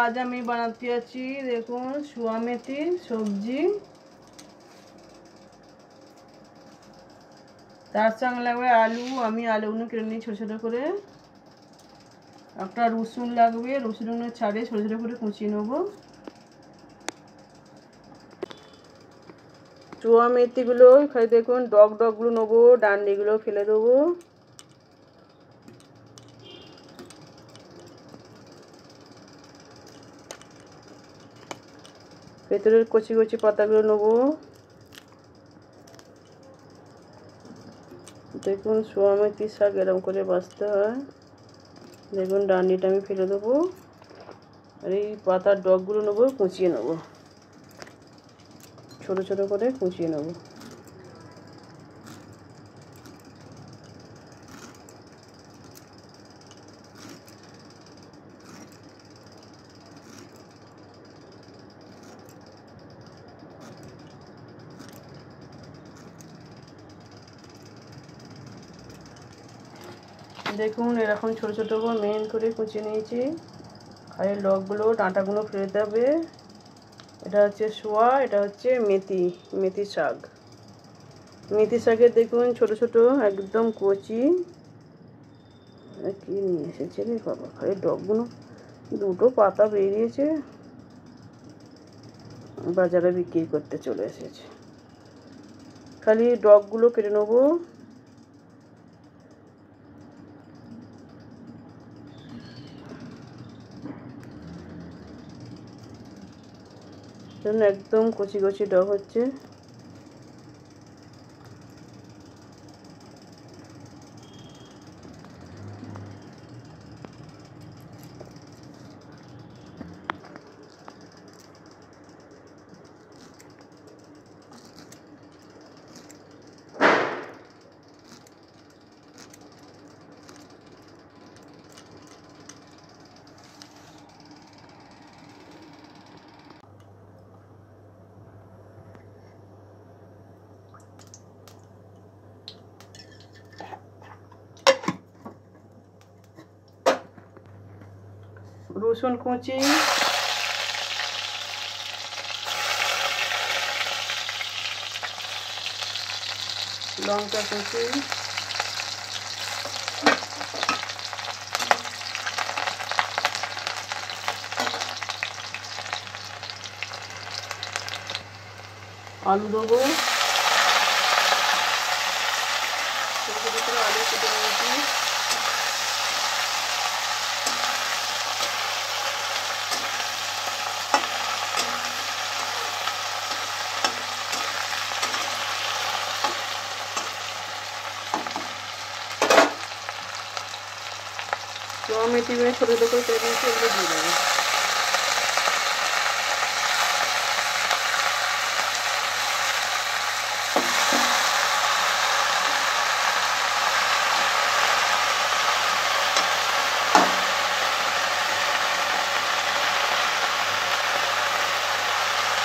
আজ আমি বানাতে যাচ্ছি দেখুন সোয়া মেথির সবজি। তার সঙ্গে লাগবে আলু, আমি আলুগুলো কেটে নিই ছোটো ছোটো করে। একটা রসুন লাগবে, রসুনগুলো ছাড়ে ছোটো ছোটো করে কুচিয়ে নেবো। সোয়া মেথিগুলো খাই দেখুন ডগগুলো নেবো, ডান্ডিগুলো ফেলে দেবো। ভেতরের কচি কচি পাতাগুলো নেবো। দেখুন সোয়া মেথির শাক এরকম করে বাছতে হয়। দেখুন ডান্ডিটা আমি ফেলে দেবো, আর এই পাতার ডগগুলো নেবো, কুচিয়ে নেবো, ছোটো ছোটো করে কুচিয়ে নেবো। দেখুন এরকম ছোটো ছোটো করে মেন করে কুচিয়ে নিয়েছি। আর এই ডগগুলো ডাঁটাগুলো ফেলে দিতে হবে। এটা হচ্ছে সোয়া, এটা হচ্ছে মেথি শাক। মেথি শাকের দেখুন ছোটো ছোটো একদম কচি। কি নিয়ে এসেছে রে বাবা, খালি ডগগুলো দুটো পাতা বেরিয়েছে, বাজারে বিক্রি করতে চলে এসেছে। খালি ডগগুলো কেটে নেবো। একদম কচি কচি ডগ হচ্ছে। রসুন কুচি, লঙ্কা কুচি, আলু দেবো, ছোটো ছোটো করে আলু কেটে নিয়েছি। সোয়া মেথিগুলো ছোটো ছোটো করে কেটে নিয়েছি, এগুলো দিয়ে দেবো।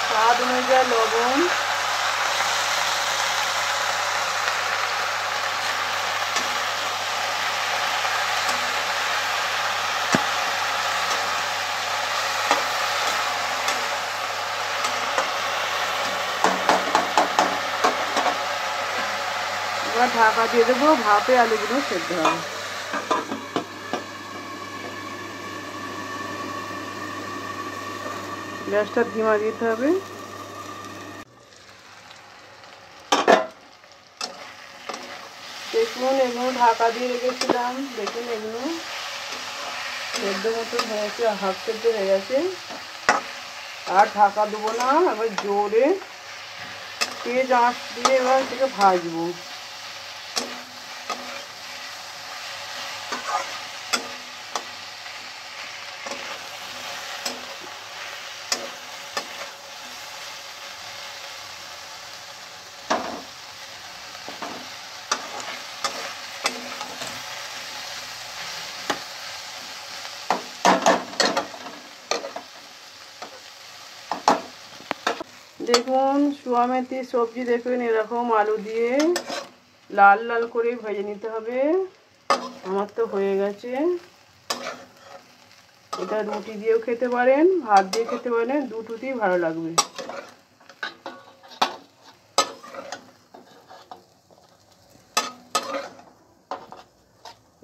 স্বাদ অনুযায়ী লবণ, এবার ঢাকা দিয়ে দেবো, ভাপে আলুগুলো সেদ্ধ হবে। গ্যাসটা ধিমা দিতে হবে। দেখুন এগুলো ঢাকা দিয়ে রেখেছিলাম, দেখুন এগুলো সেদ্ধ মতন হয়েছে, হাফ সেদ্ধ হয়ে গেছে। আর ঢাকা দেবো না, এবার জোরে তেজ আঁচ দিয়ে এবার থেকে ভাজবো। দেখুন সোয়া মেথির সবজি দেখুন এরকম আলু দিয়ে লাল লাল করে ভেজে নিতে হবে। আমার তো হয়ে গেছে। এটা রুটি দিয়েও খেতে পারেন, ভাত দিয়ে খেতে পারেন, দুটোতেই ভালো লাগবে।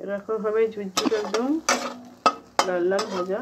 এরকম ভাবে ঝুরঝুরে একদম লাল লাল ভাজা।